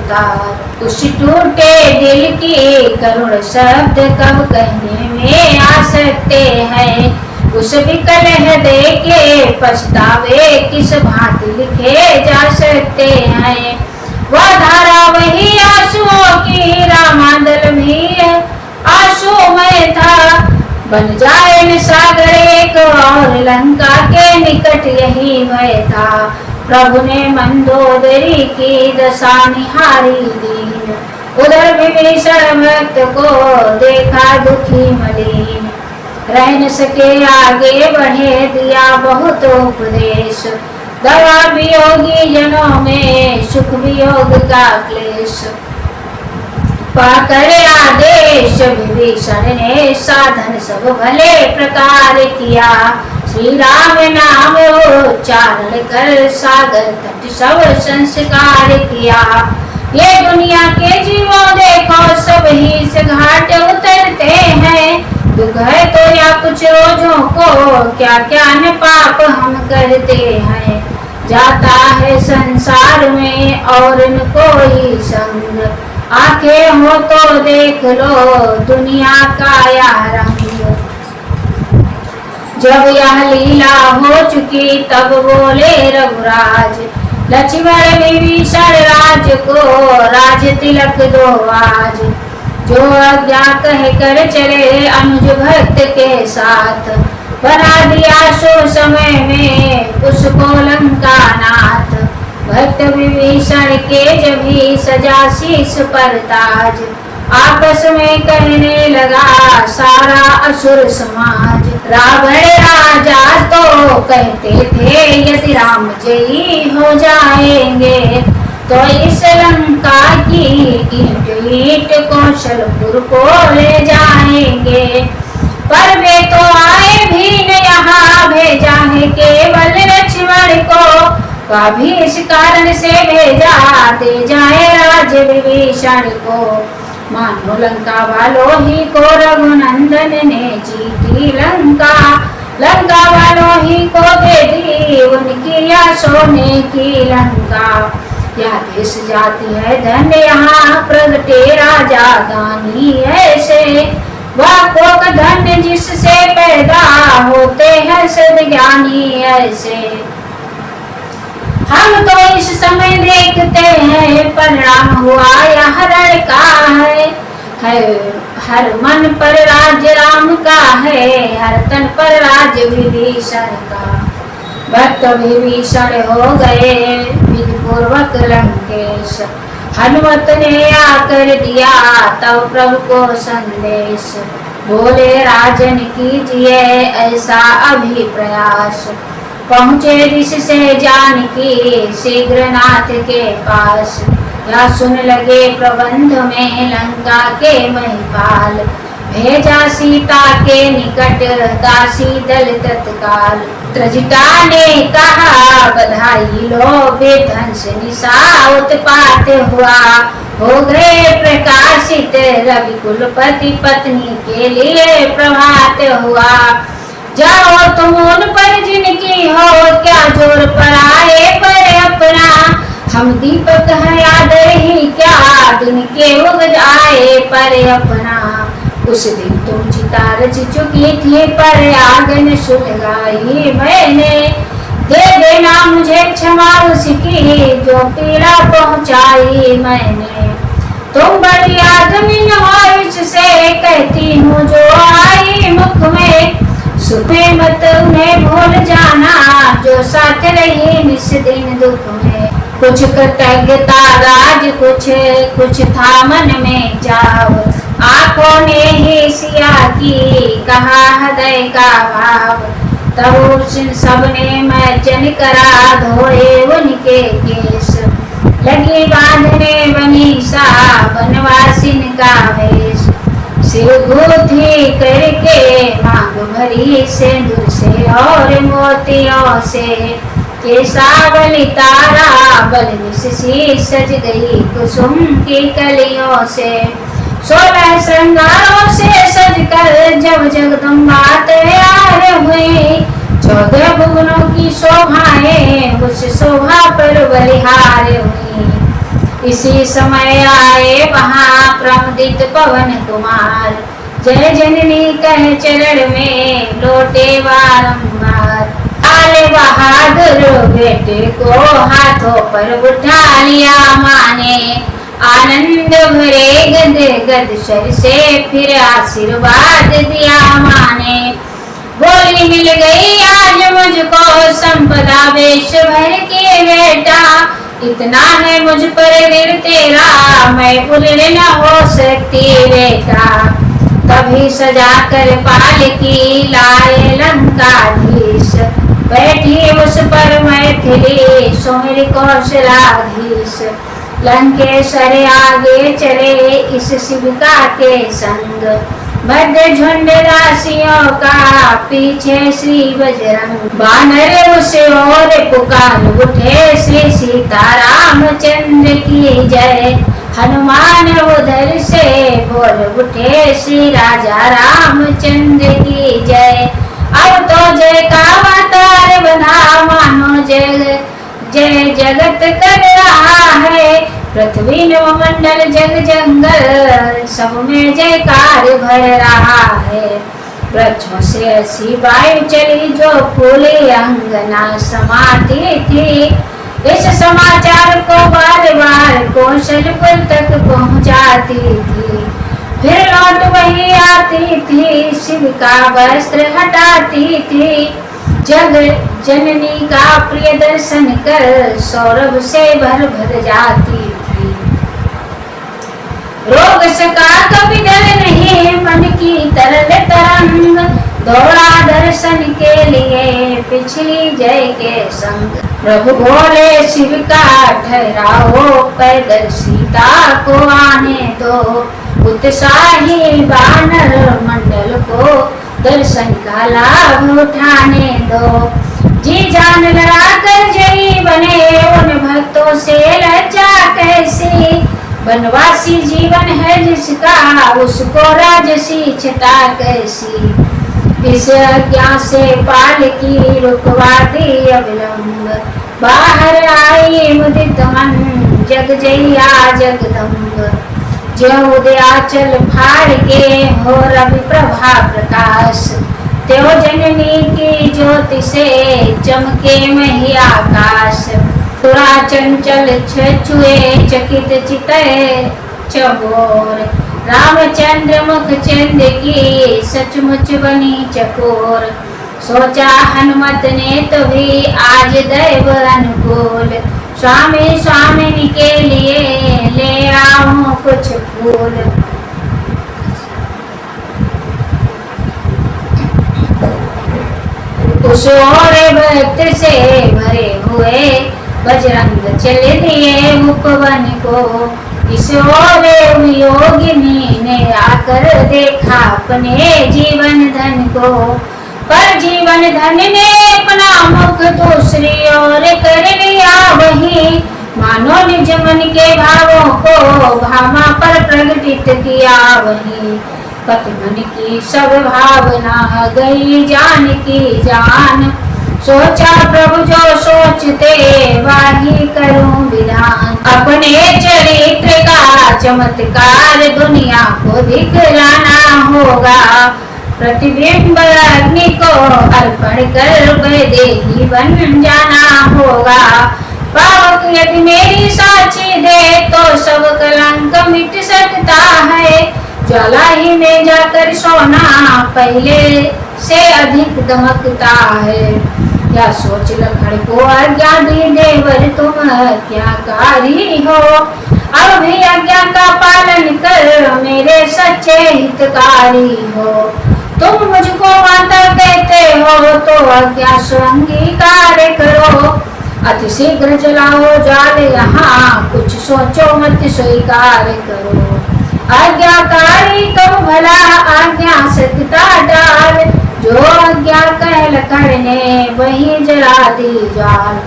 उतार। उस टूटे दिल की करुण शब्द कब कहने में आ सकते हैं। उस विकल हृदय के पछतावे किस भांति लिखे जा सकते हैं। वह धारा वही आंसुओं की, रामांदल भी आंसुमय था। बन जाए न सागर एक और, लंका के निकट यही भय था। प्रभु ने मंदोदरी की दशा निहारी दीन, उधर विभीषण भक्त को देखा दुखी मलिन। रह न सके आगे बढ़े, दिया बहुत उपदेश। दवा वियोगी जनों में सुख वियोग का क्लेश। पाकर आदेश विभीषण ने साधन सब भले प्रकार किया। श्री राम नाम उच्चारण कर सागर तट सब संस्कार किया। ये दुनिया के जीवों देखो सब ही से घाट उतरते हैं। दुख है तो या कुछ रोजों को, क्या क्या न पाप हम करते हैं। जाता है संसार में और न कोई संग, आंखें हो तो देख लो दुनिया का यह रंग। जब यह लीला हो चुकी तब बोले रघुराज, लक्ष्मण विभीषण राज को राज तिलक दो आज। जो आज्ञा कह कर चले अनुज भक्त के साथ, बना दिया सो समय में उसको लंका नाथ। भक्त विभीषण के जब ही सजा शीश पर ताज, आपस में कहने लगा सारा असुर समाज। रावण राजा तो कहते थे यदि राम जयी हो जाएंगे, तो इस लंका की ईंट ईंट कौशलपुर को ले जाएंगे। पर वे तो आए भी न यहाँ, भेजा है केवल लक्ष्मण को। वह भी इस कारण से भेजा, दे जाए राज विभीषण को। मानो लंका वालों ही को रघुनंदन ने जीती लंका, लंका वालों ही को दे दी उनकी या सोने की लंका। यह देश जाती है धन्य, यहाँ प्रगटे राजा दानी ऐसे। वह कोक धन्य जिससे पैदा होते हैं सद्ज्ञानी ऐसे। हम तो इस समय देखते हैं परिणाम हुआ यह लड़का है। हर मन पर राज्य राम का है, हर तन पर राज्य विभीषण का। भक्त विभीषण हो गए विधि पूर्वक लंकेश। हनुमत ने आकर दिया तब प्रभु को संदेश। बोले राजन कीजिए ऐसा अभी प्रयास, पहुँचे जिससे जानकी शीघ्र नाथ के पास। या सुन लगे प्रबंध में लंका के महिपाल, भेजा सीता के निकट दासी दल तत्काल। त्रजिटा ने कहा बधाई लो विध्वंस निशा उत्पात हुआ। हो गए प्रकाशित रवि कुलपति पत्नी के लिए प्रभात हुआ। जाओ तुम उन पर जिनकी हो, क्या जोर पर आए पर अपना। हम दीपक है आदर ही क्या, दिन के उग जाए पर अपना। उस दिन तुम चिता रच चुकी थी पर आग न सुलगाई मैंने। दे देना मुझे क्षमा उसकी जो पीड़ा पहुंचाई मैंने। तुम बड़ी आदमी हो इससे कहती हूँ जो आई मुख में। सुख में मत उन्हें भूल जाना जो साथ रही निस दिन दुख में। कुछ कृतज्ञता राज कुछ था मन में जाव। आंखों ने ही सिया की कहा हृदय का भाव। तब सबने मैचन करा धोए उनके केश। लगी बांधने बनीसा बनवासिन का वेश। सिर गुथी करके मांग भरी सिंदूर से और मोतियों से। केसावली तारा बल सी सज गई कुसुम की कलियों से। 16 श्रृंगारों से सजकर जब जगदम्बा तैयार हुई। 14 भुवनों की शोभाएं उस शोभा पर बलिहार हुई। इसी समय आए वहाँ प्रमुदित पवन कुमार, जय जननी कह चरण में लोटे बारंबार। लाल बहादुर बेटे को हाथों पर उठा लिया माँ ने, आनंद भरे गद गद सर से फिर आशीर्वाद दिया माँ ने। बोली मिल गई आज मुझको संपदा वेश भर के बेटा, इतना है मुझ पर ऋण तेरा मैं उल्ल न हो सकती बेटा। तभी सजा कर पालकी लाए लंकाधीश, बैठी उस पर मैथिली सोहर कौशलाधीश। लंकेश्वर आगे चले इस शिविका के संग, मध्य झुंड राशियों का पीछे श्री बजरंग। बानर उस ओर पुकार उठे श्री सीतारामचंद्र की जय, हनुमान उधर से बोल उठे श्री राजा रामचंद्र की जय। अब तो जय का अवतार बना मानो जय जय जगत कर रहा है, पृथ्वी नवमंडल जग जंगल सब में जयकार भर रहा है। वृक्षों से ऐसी वायु चली जो फूली अंगना समाती थी, इस समाचार को बार बार कौशलपुर तक पहुंचाती थी। फिर लौट वही आती थी, शिव का वस्त्र हटाती थी, जग जननी का प्रिय दर्शन कर सौरभ से भर भर जाती थी। रोग सका कभी डर नहीं मन की तरल तरंग, दौड़ा दर्शन के लिए पिछली जय के संग। प्रभु बोले शिव का ठहराओ पैदल सीता को आने दो, उत्साही बानर मंडल को दर्शन का लाभ उठाने दो। जी जान लड़ा कर जयी बने उन भक्तों से लज्जा कैसी, वनवासी जीवन है जिसका उसको राजसी छटा कैसी। इस अज्ञा से पालकी रुकवा दी अविलंब, बाहर आई मुदित मन जग जैया जगदम्ब। जो उदयाचल फाड़ के हो रवि प्रभा प्रकाश, त्यो जननी की ज्योति से चमके मही आकाश। थोड़ा चंचल छुए चकित चितय चकोर, रामचंद्र मुख चंद्र की सचमुच बनी चकोर। सोचा हनुमत ने तो भी आज दैव अनुकूल, स्वामी स्वामिनी के लिए ले आऊं कुछ फूल। उस और भक्त से भरे हुए बजरंग चल दिए उपवन को, इस ओर योगिनी ने आकर देखा अपने जीवन धन को। पर जीवन धन ने अपना मुख दूसरी ओर कर लिया वही, मानो निज मन के भावों को भामा पर प्रकटित किया वही। पति मन की सब भावना गई जान की जान, सोचा प्रभु जो सोचते वाही करूं विधान। अपने चरित्र का चमत्कार दुनिया को दिखलाना होगा, प्रतिबिंब अग्नि को अर्पण कर वैदेही बन जाना होगा। पावक यदि मेरी साक्षी दे तो सब कलंक मिट सकता है, ज्वाला ही में जाकर सोना पहले से अधिक दमकता है। या सोच लखन को आज्ञा दी देवर तुम आज्ञाकारी हो, अब भी आज्ञा का पालन कर मेरे सच्चे हितकारी हो। तुम मुझको माता कहते हो तो आज्ञा स्वीकार करो, अति शीघ्र जलाओ जाल यहाँ कुछ सोचो मत स्वीकार करो। आज्ञाकारी कब भला आज्ञा सत्ता डाल, जो आज्ञा कह लखन ने वही जला दी जाल।